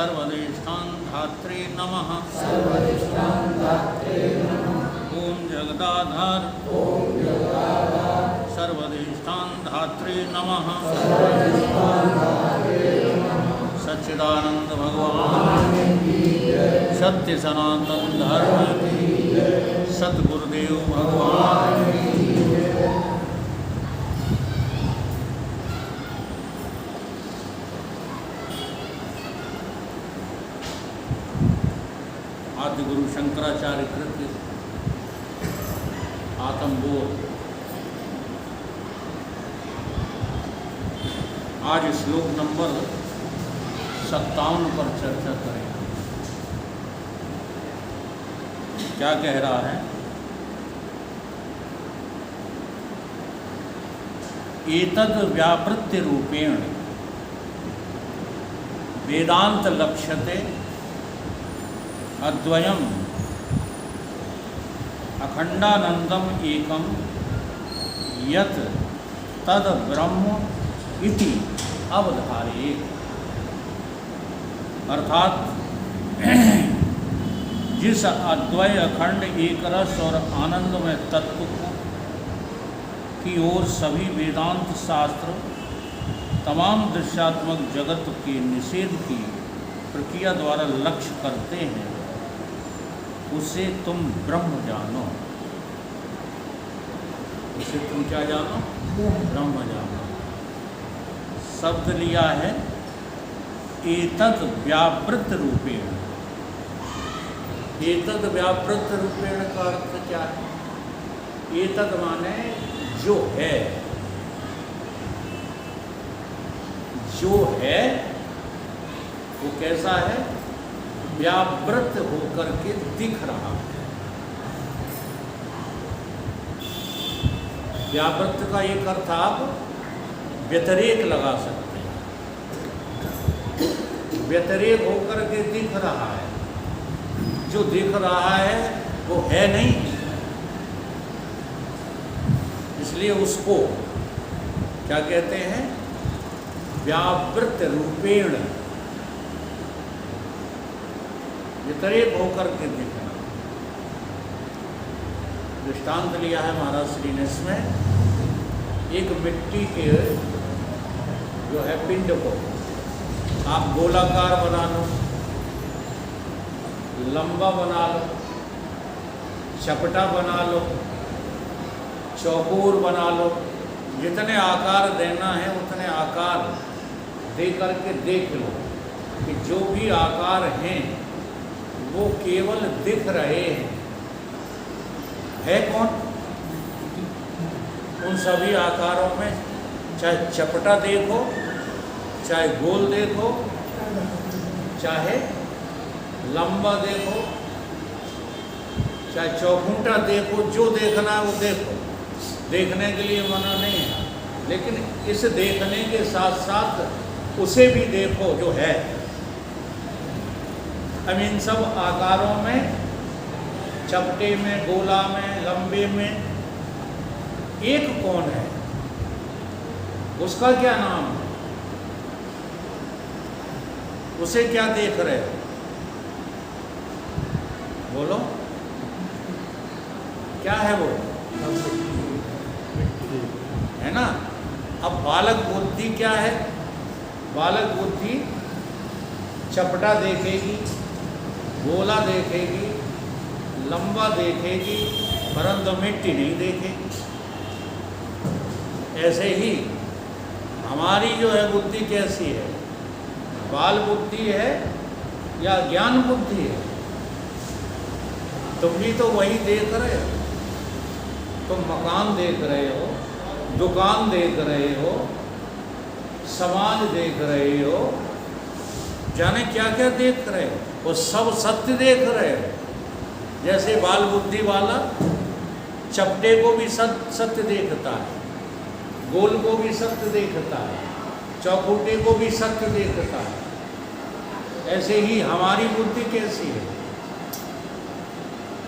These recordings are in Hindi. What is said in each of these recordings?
सर्वदेष्टां धात्रे नमः। ओम जगदाधार सर्वदेष्टां धात्रे नमः। सच्चिदानंद भगवान सत्य सनातन धर्म सतगुरुदेव भगवान। आदि गुरु शंकराचार्य कृत आत्मबोध। आज श्लोक नंबर 57 पर चर्चा करेंगे। क्या कह रहा है? एतद् व्यावृत्ति रूपेण वेदांत लक्ष्यते अद्वयम् अखंडानंदम एकम यत् तद ब्रह्म इति अवधारयेत्। अर्थात जिस अद्वय अखंड एक रस और आनंदमय तत्व की ओर सभी वेदांत शास्त्र तमाम दृश्यात्मक जगत के निषेध की प्रक्रिया द्वारा लक्ष्य करते हैं, उसे तुम ब्रह्म जानो। उसे तुम क्या जानो? ब्रह्म जानो। शब्द लिया है एतद् व्यावृत्त रूपेण। एतद् व्यावृत्त रूपेण का अर्थ क्या है? एतद् माने जो है, जो है वो कैसा है? व्यावृत्त होकर के दिख रहा है। व्यावृत्त का एक अर्थ आप व्यतिरेक लगा सकते हैं। व्यतिरेक होकर के दिख रहा है। जो दिख रहा है वो है नहीं, इसलिए उसको क्या कहते हैं? व्यावृत्त रूपेण, व्यतिरेक होकर के दिखना। दृष्टांत लिया है महाराज श्री ने इसमें। एक मिट्टी के जो है पिंड को आप गोलाकार बना लो, लंबा बना लो, चपटा बना लो, चौकोर बना लो, जितने आकार देना है उतने आकार दे करके देख लो कि जो भी आकार हैं वो केवल दिख रहे हैं। है कौन? उन सभी आकारों में चाहे चपटा देखो, चाहे गोल देखो, चाहे लंबा देखो, चाहे चौखूंटा देखो, जो देखना है वो देखो। देखने के लिए मना नहीं है, लेकिन इस देखने के साथ साथ उसे भी देखो जो है। अब इन सब आकारों में, चपटे में, गोला में, लंबे में एक कौन है? उसका क्या नाम है? उसे क्या देख रहे हो? बोलो, क्या है वो? है ना? अब बालक बुद्धि क्या है? बालक बुद्धि चपटा देखेगी, गोला देखेगी, लंबा देखेगी, परंतु मिट्टी नहीं देखेगी। ऐसे ही हमारी जो है बुद्धि कैसी है? बाल बुद्धि है या ज्ञान बुद्धि है? तुम भी तो वही देख रहे हो। तुम मकान देख रहे हो, दुकान देख रहे हो, समाज देख रहे हो, जाने क्या क्या देख रहे हो। वो सब सत्य देख रहे हो। जैसे बाल बुद्धि वाला चपटे को भी सत्य देखता है, गोल को भी सत्य देखता है, चौखूटे को भी सत्य देखता है। ऐसे ही हमारी बुद्धि कैसी है?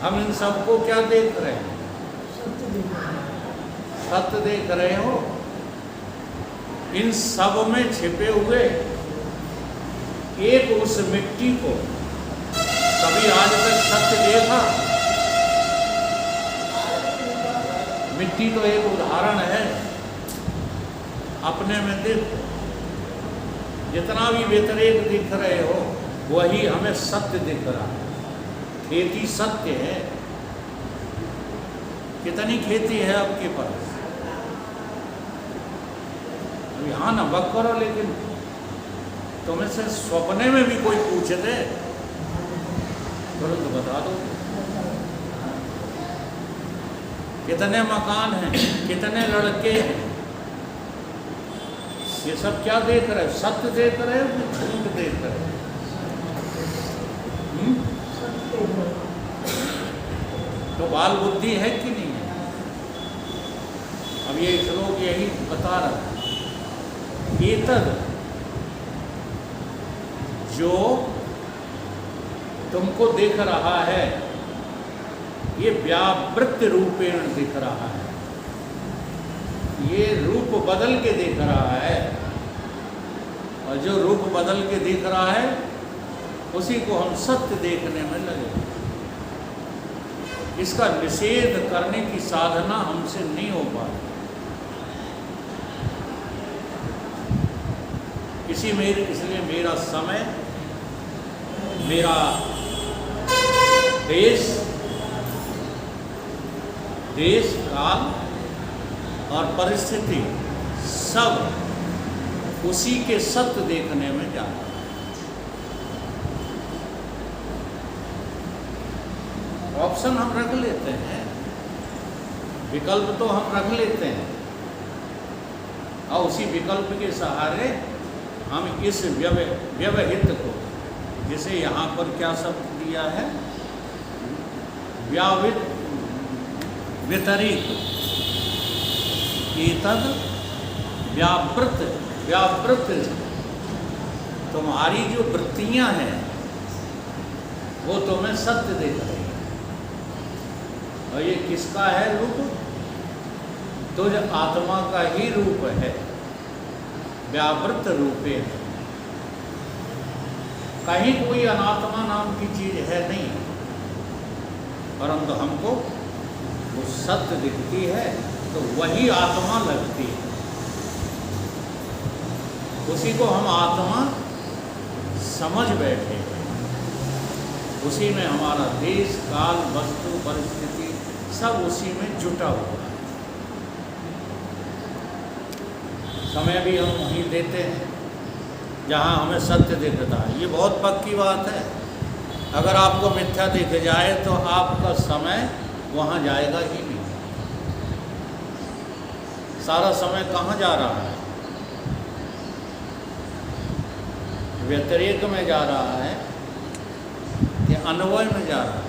हम इन सबको क्या देख रहे हैं? सत्य देख रहे हो। इन सब में छिपे हुए एक उस मिट्टी को कभी आज तक सत्य देखा? मिट्टी तो एक उदाहरण है, अपने में देखो, जितना भी व्यतिरेक दिख रहे हो वही हमें सत्य दिख रहा है। खेती सत्य है। कितनी खेती है आपके पास? अब यहाँ न बक करो, लेकिन तुम्हें से सपने में भी कोई पूछे दे तुरंत बता दो। कितने मकान हैं, कितने लड़के हैं, ये सब क्या देख रहे हो? सत्य देख रहे हो कि झूठ देख रहे हो? तो बाल बुद्धि है कि नहीं है? अब ये श्लोक यही बता रहा है। एतद, जो तुमको दिख रहा है ये व्यावृत्त रूपेण दिख रहा है, ये रूप बदल के दिख रहा है, और जो रूप बदल के दिख रहा है उसी को हम सत्य देखने में लगे। इसका निषेध करने की साधना हमसे नहीं हो पाती। इसलिए मेरा समय, मेरा देश काल और परिस्थिति सब उसी के सत्य देखने में जाता है। ऑप्शन हम रख लेते हैं, विकल्प तो हम रख लेते हैं, और उसी विकल्प के सहारे हम इस व्यवहित को, जिसे यहाँ पर क्या शब्द दिया है, व्यतिरिक्त, एतद व्यावृत्त, तुम्हारी जो वृत्तियाँ हैं वो तुम्हें सत्य देख रही है। और ये किसका है रूप? तो जो आत्मा का ही रूप है, व्यावृत्त रूपे। कहीं कोई अनात्मा नाम की चीज है नहीं, परंतु हमको वो सत्य दिखती है तो वही आत्मा लगती है। उसी को हम आत्मा समझ बैठे, उसी में हमारा देश काल वस्तु परिस्थिति सब उसी में जुटा हुआ है। समय भी हम वहीं देते हैं जहाँ हमें सत्य दिखता है। ये बहुत पक्की बात है। अगर आपको मिथ्या दिख जाए तो आपका समय वहाँ जाएगा ही नहीं। सारा समय कहाँ जा रहा है? व्यतिरेक में जा रहा है कि अन्वय में जा रहा है?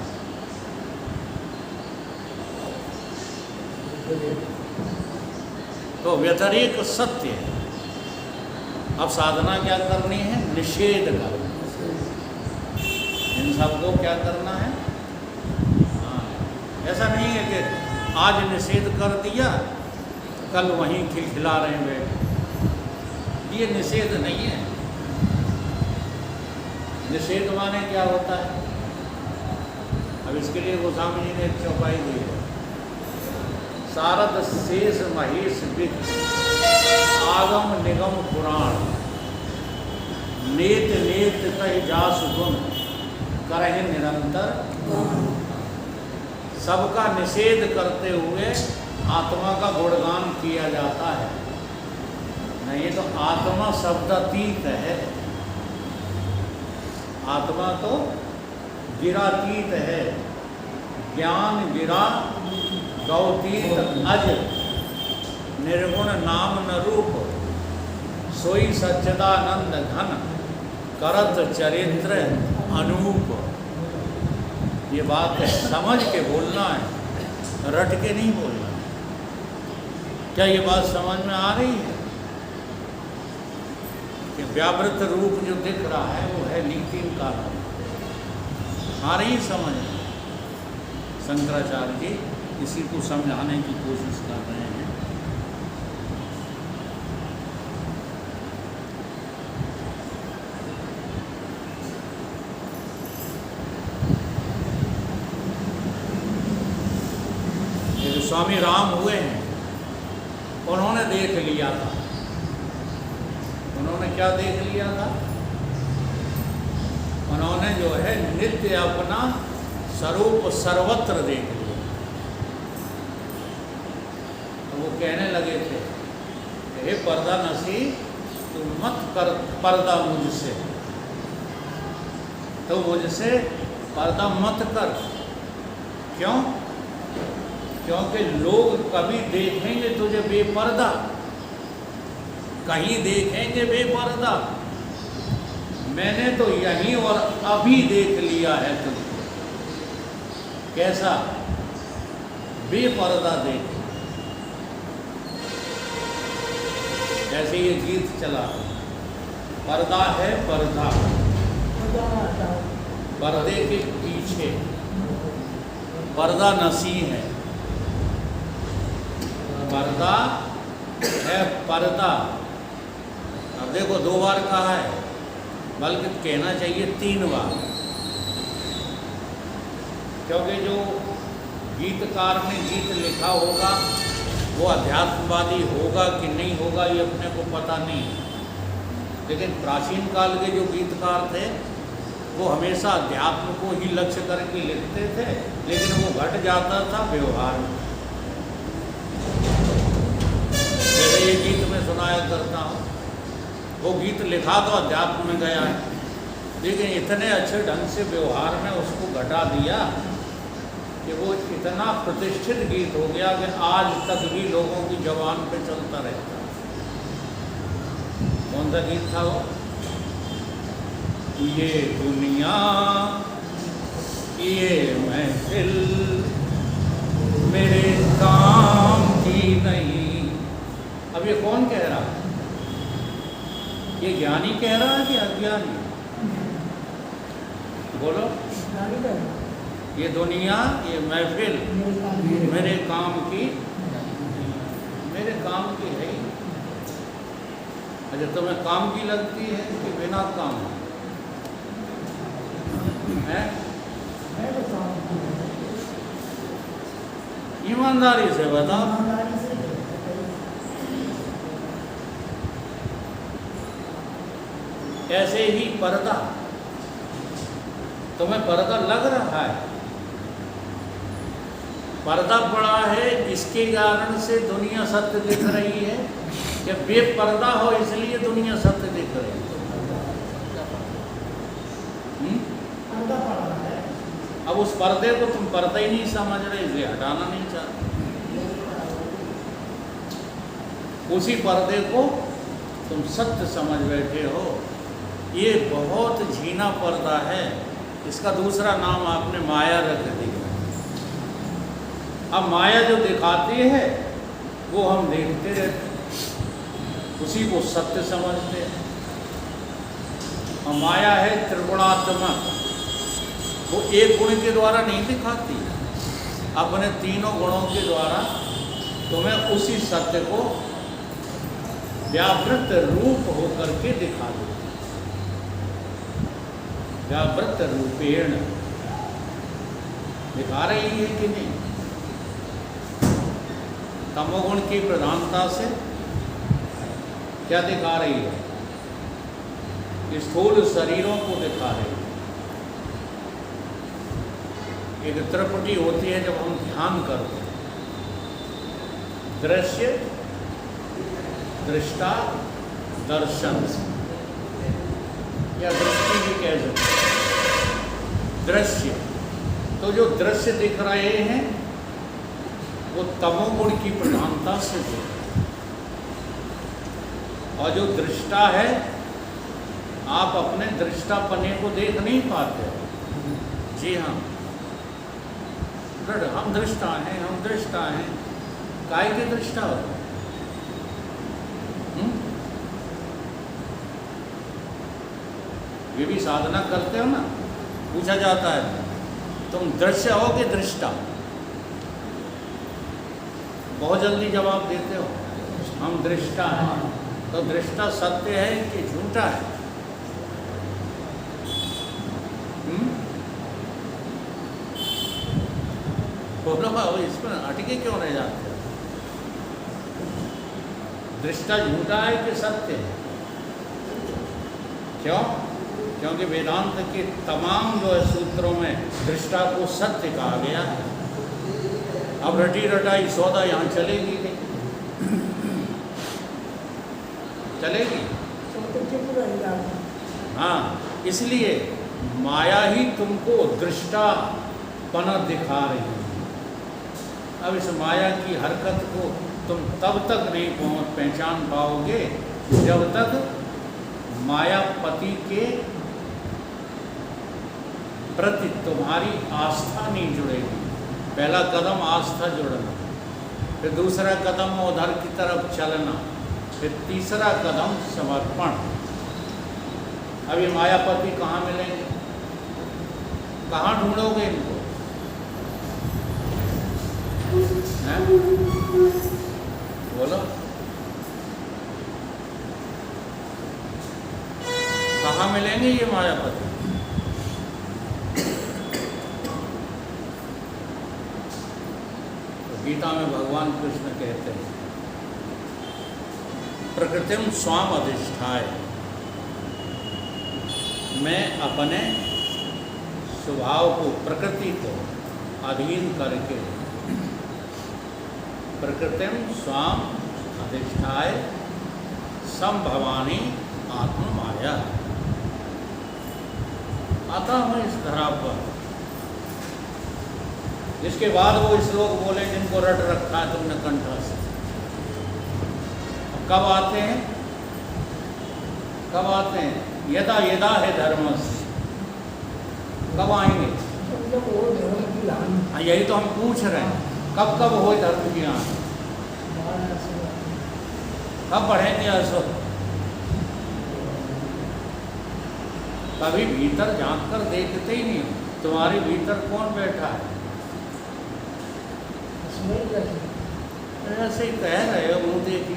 तो व्यतिरेक सत्य है। अब साधना क्या करनी है? निषेध करना। इन सबको क्या करना है? हाँ, ऐसा नहीं है कि आज निषेध कर दिया कल वहीं खिलखिला रहे बैठे। ये निषेध नहीं है। निषेध माने क्या होता है? अब इसके लिए गोस्वामी जी ने एक चौपाई दी है। सारद शेष महेश विद आगम निगम पुराण, नेत नेत कहि जास गुण करहि निरंतर। सबका निषेध करते हुए आत्मा का गुणगान किया जाता है। नहीं तो आत्मा शब्दातीत है, आत्मा तो गिरातीत है। ज्ञान गिरा गौतीत अज, निर्गुण नाम न रूप, सोई सच्चिदानंद घन, करत चरित्र अनूप। ये बात है, समझ के बोलना है, रट के नहीं बोलना। क्या ये बात समझ में आ रही है कि व्यावृत रूप जो दिख रहा है वो है नीतिन कारण? आ रही समझ? शंकराचार्य जी इसी को समझाने की कोशिश कर रहे हैं। जो स्वामी राम हुए हैं उन्होंने देख लिया था। उन्होंने क्या देख लिया था? उन्होंने जो है नित्य अपना स्वरूप सर्वत्र देख लिया। तो वो कहने लगे थे, हे पर्दा नसी, तू मत कर पर्दा मुझसे, तो मुझसे पर्दा मत कर। क्यों? क्योंकि लोग कभी देखेंगे तुझे बेपर्दा, कहीं देखेंगे बेपर्दा। मैंने तो यहीं और अभी देख लिया है तुझको। कैसा? बेपर्दा देख। जैसे ये गीत चला, पर्दा है पर्दा, पर्दे के पीछे पर्दा नसी है। पर्दा है पर्दा। अब देखो 2 बार कहा है, बल्कि कहना चाहिए 3 बार, क्योंकि जो गीतकार ने गीत लिखा होगा वो अध्यात्मवादी होगा कि नहीं होगा ये अपने को पता नहीं, लेकिन प्राचीन काल के जो गीतकार थे वो हमेशा अध्यात्म को ही लक्ष्य करके लिखते थे, लेकिन वो घट जाता था व्यवहार में। जैसे ये गीत मैं सुनाया करता हूँ, वो गीत लिखा तो अध्यात्म में गया है, लेकिन इतने अच्छे ढंग से व्यवहार में उसको घटा दिया कि वो इतना प्रतिष्ठित गीत हो गया कि आज तक भी लोगों की जबान पे चलता रहता है। कौन सा गीत था वो? ये दुनिया ये महफिल मेरे काम की नहीं। अब ये कौन कह रहा है? ये ज्ञानी कह रहा है कि अज्ञानी? बोलो। ये दुनिया ये महफिल मेरे काम की है ही। अच्छा, तुम्हें काम की लगती है कि बिना काम है? ईमानदारी से बताओ। ऐसे ही पर्दा, तुम्हें पर्दा लग रहा है, पर्दा पड़ा है, इसके कारण से दुनिया सत्य दिख रही है, या बेपर्दा हो इसलिए दुनिया सत्य दिख रही है? पर्दा पड़ा है। अब उस पर्दे को तुम पर्दा ही नहीं समझ रहे, इसलिए हटाना नहीं चाहते। उसी पर्दे को तुम सत्य समझ बैठे हो। ये बहुत झीना पर्दा है, इसका दूसरा नाम आपने माया रख दिया। अब माया जो दिखाती है वो हम देखते रहते, उसी को सत्य समझते हैं। और माया है त्रिगुणात्मक, वो एक गुण के द्वारा नहीं दिखाती, अपने तीनों गुणों के द्वारा तुम्हें उसी सत्य को व्यावृत रूप होकर के दिखा देती। व्यावृत रूपेण दिखा रही है कि नहीं? तमोगुण की प्रधानता से क्या दिखा रही है? स्थूल शरीरों को दिखा रही है। एक त्रिपुटी होती है जब हम ध्यान करते हैं, दृश्य, दृष्टा, दर्शन, या दृष्टि भी कह सकते हैं। दृश्य, तो जो दृश्य दिख रहे हैं वो तमोगुण की प्रधानता से दिख रहे हैं, और जो दृष्टा है, आप अपने दृष्टापने को देख नहीं पाते। जी हाँ, हम दृष्टा हैं, हम दृष्टा हैं। काय के दृष्टा हो? ये भी साधना करते हो ना, पूछा जाता है तुम दृश्य हो कि दृष्टा? बहुत जल्दी जवाब देते हो हम दृष्टा हैं। तो दृष्टा सत्य है कि झूठा है? बोलो इसमें अटके क्यों रह जाते हो? दृष्टा झूठा है कि सत्य है? क्यों? क्योंकि वेदांत के तमाम जो है सूत्रों में दृष्टा को सत्य कहा गया है। अब रटी रटाई सौदा यहाँ चलेगी नहीं, चलेगी? हाँ, इसलिए माया ही तुमको दृष्टापना दिखा रही है। अब इस माया की हरकत को तुम तब तक नहीं पहचान पाओगे जब तक मायापति के प्रति तुम्हारी आस्था नहीं जुड़ेगी। पहला कदम आस्था जुड़ना, फिर दूसरा कदम उधर की तरफ चलना, फिर तीसरा कदम समर्पण। अब ये मायापति कहाँ मिलेंगे? कहाँ ढूंढोगे इनको? हैं? बोलो, कहाँ मिलेंगे ये मायापति? तो गीता में भगवान कृष्ण कहते हैं प्रकृतिम स्वाम अधिष्ठाय, मैं अपने स्वभाव को, प्रकृति को अधीन करके, प्रकृतिम स्वाम अधिष्ठाय संभवानी आत्ममाया, आता हूँ इस धरा पर। जिसके बाद वो श्लोक बोले जिनको रट रखा है तुमने कंठस्थ। कब आते हैं? कब आते हैं? यदा यदा है धर्मस्य। कब आएंगे? हाँ, यही तो हम पूछ रहे हैं, कब कब हो धर्म की आंख? कब बढ़ेंगे असुर? कभी भीतर झांक कर देखते ही नहीं हो, तुम्हारे भीतर कौन बैठा है? ऐसे ही कह रहे हो मुँह देखी।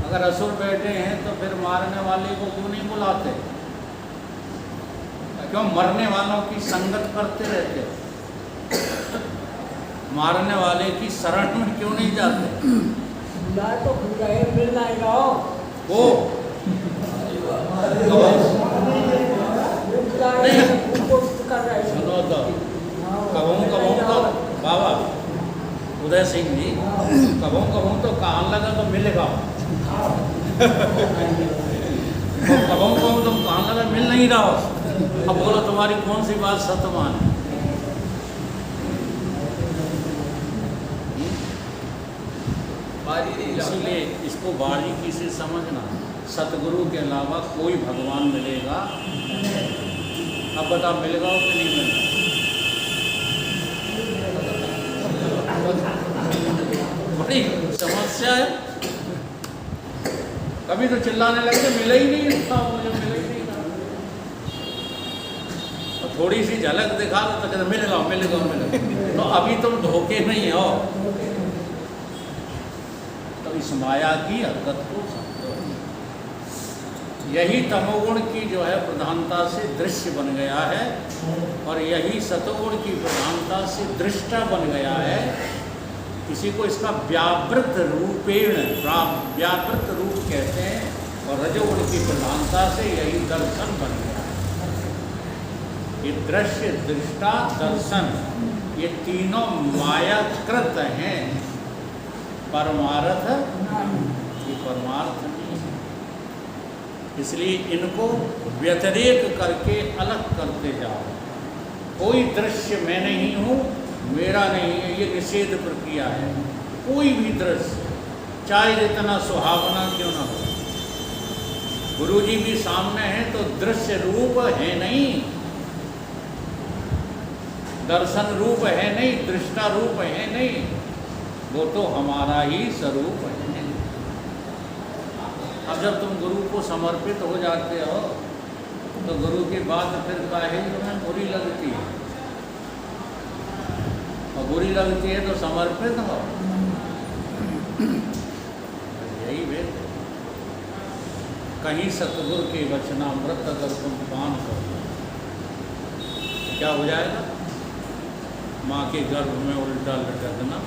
अगर असुर बैठे हैं तो फिर मारने वाले को क्यों नहीं बुलाते? क्यों मरने वालों की संगत करते रहते हो? मारने वाले की शरण में क्यों नहीं जाते? तो मिल जाएगा वो सुनो तो कबहू तो बाबा उदय सिंह जी, कबहू तो कान लगा तो मिलेगा। कबहू तुम कान लगा मिल नहीं रहा हो। अब बोलो तुम्हारी कौन सी बात सत्यमान है? इसीलिए इसको बारीकी से समझना। सतगुरु के अलावा कोई भगवान मिलेगा? अब बता मिलेगा कि नहीं मिलेगा? बड़ी समस्या है। कभी तो चिल्लाने लगे मिले ही नहीं था, मुझे मिले ही नहीं था। और थोड़ी सी झलक दिखा तो कहते मिलेगा मिलेगा मिलेगा। तो अभी तुम धोखे नहीं हो। तो इस माया की हरकत को समझो। यही तमोगुण की जो है प्रधानता से दृश्य बन गया है, और यही सतोगुण की प्रधानता से दृष्टा बन गया है। किसी को इसका व्यावृत रूपेण, व्यावृत रूप कहते हैं, और रजोगुण की प्रधानता से यही दर्शन बन गया है। ये दृश्य, दृष्टा, दर्शन, ये तीनों मायाकृत हैं। परमार्थ ये परमार्थ नहीं है। इसलिए इनको व्यतिरेक करके अलग करते जाओ। कोई दृश्य मैं नहीं हूँ, मेरा नहीं है, ये निषेध प्रक्रिया है। कोई भी दृश्य चाहे जितना सुहावना क्यों ना हो, गुरुजी भी सामने हैं तो दृश्य रूप है नहीं, दर्शन रूप है नहीं, दृष्टा रूप है नहीं, वो तो हमारा ही स्वरूप है। अब जब तुम गुरु को समर्पित हो जाते हो तो गुरु की बात फिर काहे तुम्हें बुरी लगती है? और बुरी लगती है तो समर्पित हो। यही वेद। कहीं सतगुरु के वचनामृत अगर तुम पान करो क्या हो जाएगा? माँ के गर्भ में उल्टा लटकना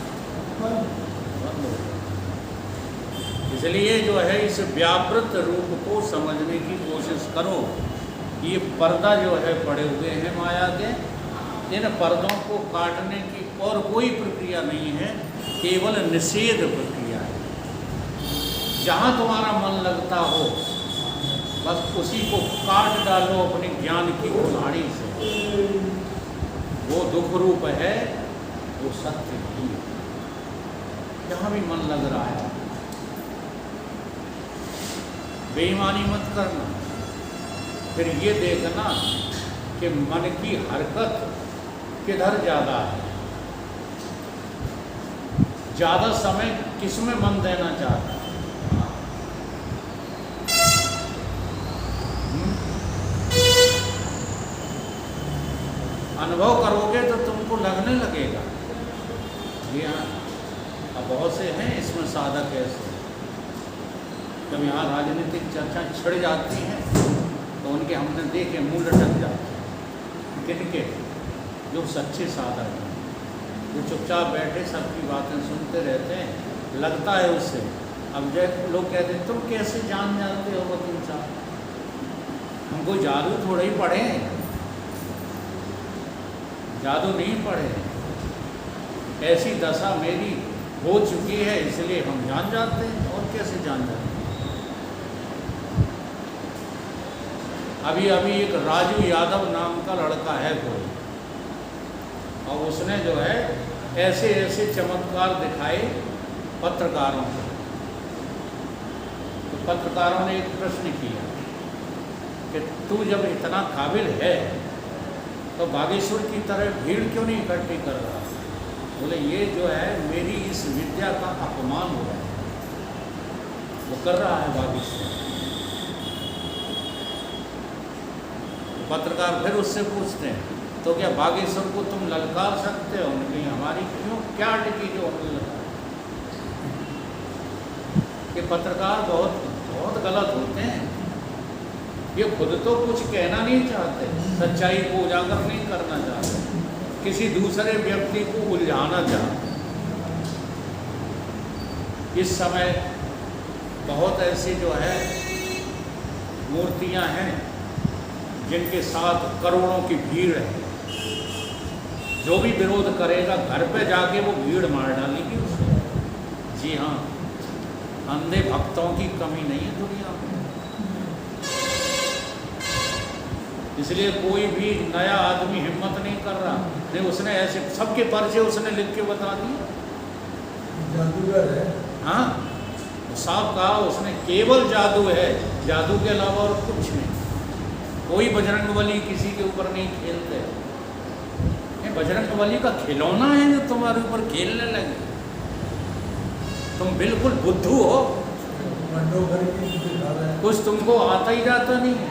बंद हो गया। इसलिए जो है इस व्यापृत रूप को समझने की कोशिश करो। ये पर्दा जो है पड़े हुए हैं माया के, इन पर्दों को काटने की और कोई प्रक्रिया नहीं है, केवल निषेध प्रक्रिया है। जहाँ तुम्हारा मन लगता हो बस उसी को काट डालो अपने ज्ञान की कुल्हाड़ी से। वो दुख रूप है, वो सत्य नहीं है। जहाँ भी मन लग रहा है बेईमानी मत करना। फिर ये देखना कि मन की हरकत किधर ज़्यादा है, ज़्यादा समय किस में मन देना चाहता है। अनुभव करोगे तो तुमको लगने लगेगा। जी हाँ, अब बहुत से हैं इसमें साधक ऐसे, जब यहाँ राजनीतिक चर्चा छिड़ जाती हैं तो उनके हमने देखे मुंह लटक जाते हैं। किनके? जो सच्चे साधक हैं, जो चुपचाप बैठे सबकी बातें सुनते रहते हैं, लगता है उससे। अब जब लोग कहते हैं तुम कैसे जान जानते हो वकील साहब, हमको जादू थोड़ा ही पढ़े हैं, जादू नहीं पढ़े, ऐसी दशा मेरी हो चुकी है इसलिए हम जान जाते हैं। और कैसे जान जाते हैं? अभी अभी एक राजू यादव नाम का लड़का है कोई, और उसने जो है ऐसे ऐसे चमत्कार दिखाए पत्रकारों को। तो पत्रकारों ने एक प्रश्न किया कि तू जब इतना काबिल है तो बागेश्वर की तरह भीड़ क्यों नहीं इकट्ठी कर रहा? बोले ये जो है मेरी इस विद्या का अपमान हो रहा है, वो कर रहा है बागेश्वर। पत्रकार फिर उससे पूछते हैं तो क्या बागेश्वर को तुम ललकार सकते हो? उनकी हमारी क्यों क्या अटकी जो हम ललकार? ये पत्रकार बहुत बहुत गलत होते हैं। ये खुद तो कुछ कहना नहीं चाहते, सच्चाई को उजागर नहीं करना चाहते, किसी दूसरे व्यक्ति को उलझाना चाहते। इस समय बहुत ऐसी जो है मूर्तियां हैं जिनके साथ करोड़ों की भीड़ है। जो भी विरोध करेगा घर पे जाके वो भीड़ मार डालेगी उसे। जी हाँ, अंधे भक्तों की कमी नहीं है दुनिया में। इसलिए कोई भी नया आदमी हिम्मत नहीं कर रहा। नहीं, उसने ऐसे सबके पर्चे उसने लिख के बता दिए। जादूगर है। हाँ, साफ कहा उसने, केवल जादू है, जादू के अलावा और कुछ नहीं। कोई बजरंगबली किसी के ऊपर नहीं खेलते। ये बजरंगबली का खिलौना है जो तुम्हारे ऊपर खेलने लगे। तुम बिल्कुल बुद्धू हो, कुछ तुमको आता ही जाता नहीं है।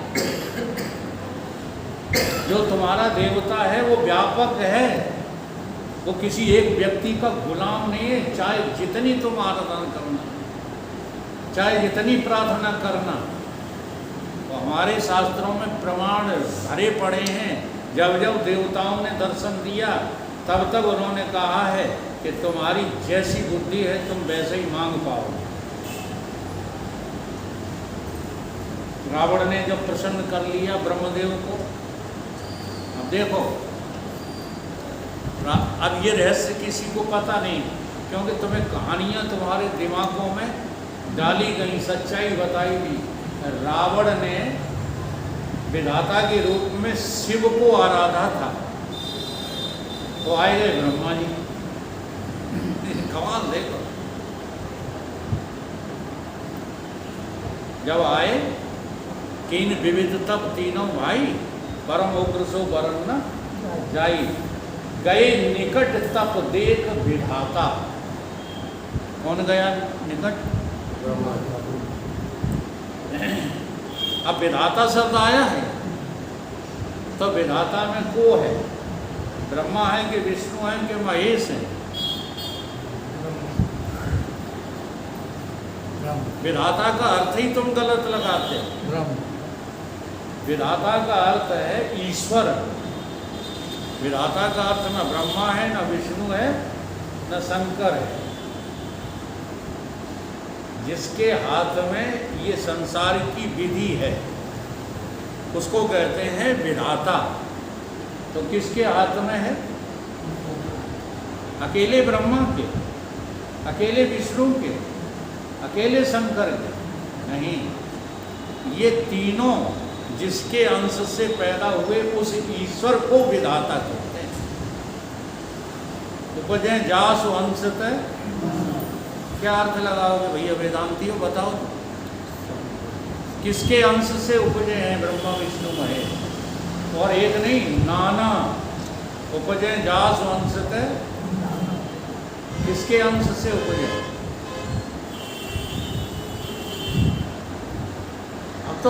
जो तुम्हारा देवता है वो व्यापक है, वो किसी एक व्यक्ति का गुलाम नहीं है। चाहे जितनी तुम आराधना करना, चाहे जितनी प्रार्थना करना, तो हमारे शास्त्रों में प्रमाण भरे पड़े हैं। जब जब देवताओं ने दर्शन दिया तब तब उन्होंने कहा है कि तुम्हारी जैसी बुद्धि है तुम वैसे ही मांग पाओगे। रावण ने जब प्रसन्न कर लिया ब्रह्मदेव को, अब देखो अब ये रहस्य किसी को पता नहीं, क्योंकि तुम्हें कहानियां तुम्हारे दिमागों में डाली गई, सच्चाई बताई गई। रावण ने विधाता के रूप में शिव को आराधा था, तो आए गए ब्रह्मा जी। कमाल देखो, जब आए किन विविध तब तीनों भाई, परम उग्र सो वरण न जाई, गए निकट तप देख विधाता। कौन गया निकट? ब्रह्मा। अब विधाता शब्द आया है तो विधाता में को है? ब्रह्मा है कि विष्णु है कि महेश है? विधाता का अर्थ ही तुम गलत लगाते हो। विधाता का अर्थ है ईश्वर। विधाता का अर्थ न ब्रह्मा है, न विष्णु है, न शंकर है। जिसके हाथ में ये संसार की विधि है उसको कहते हैं विधाता। तो किसके हाथ में है? अकेले ब्रह्मा के, अकेले विष्णु के, अकेले शंकर के? नहीं, ये तीनों जिसके अंश से पैदा हुए उस ईश्वर को विधाता कहते हैं। उपजे जासु अंशतः, क्या अर्थ लगाओगे भैया वेदांतियों, बताओ किसके अंश से उपजे हैं ब्रह्मा विष्णु महेश? और एक नहीं, नाना। उपजे जासु अंशतः, किसके अंश से उपजे?